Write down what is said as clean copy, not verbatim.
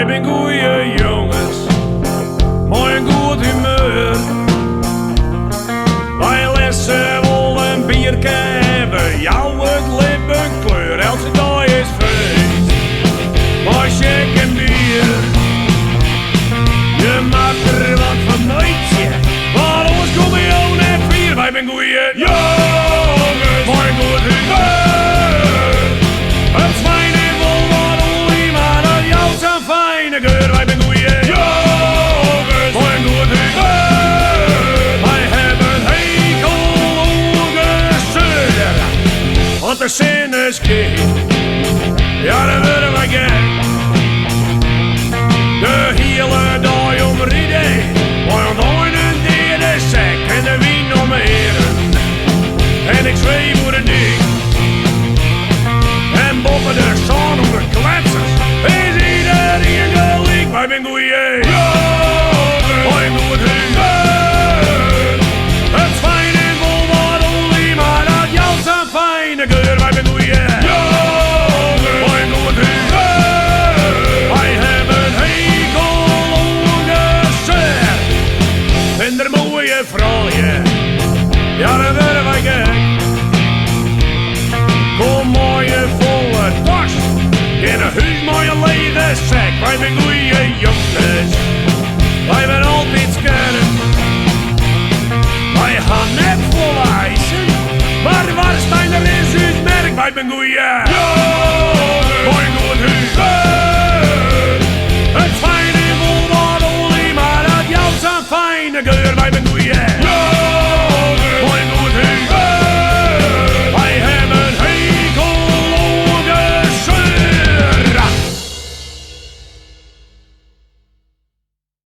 Wij zijn goeie jongens, mooi en goed humeur. Wij lessen wel een bierke hebben, jou het lippenkleur. Elke dag is feest, maar check en bier. Je maakt er wat van nooitje, maar alles komt bij jou net vier. Wij zijn goeie jongens, mooi en goed humeur. Het fijn is wel wat olie, maar dat jou zijn fijne geur. Wij zijn goeie jongens, mooi en goed humeur. Wij hebben hekel ongezeur, want de zin is gek. Ja, dan worden wij gek. De hele dag om rijden, want ooit deed de sek en de wien om heren. En ik zweef voor de dik. En boven de zon om de kletsers is iedereen gelijk. Wij zijn goeie jongens, wij zijn goed humeur. Het fijn is wel wat olie, maar dat jou zijn fijne geur. Wij zijn goeie jongens, wij zijn goed humeur. Wij hebben hekel ongezeur. En der mooie vrouwje, ja dan worden wij gek. Kom mooie volle tas, in een huis mooie lege sek. Wij zijn goeie jongens, wij zijn altijd scherp. Wij gaan net vol eisen, maar waar staan er is uw merk? Wij zijn goeie jongens.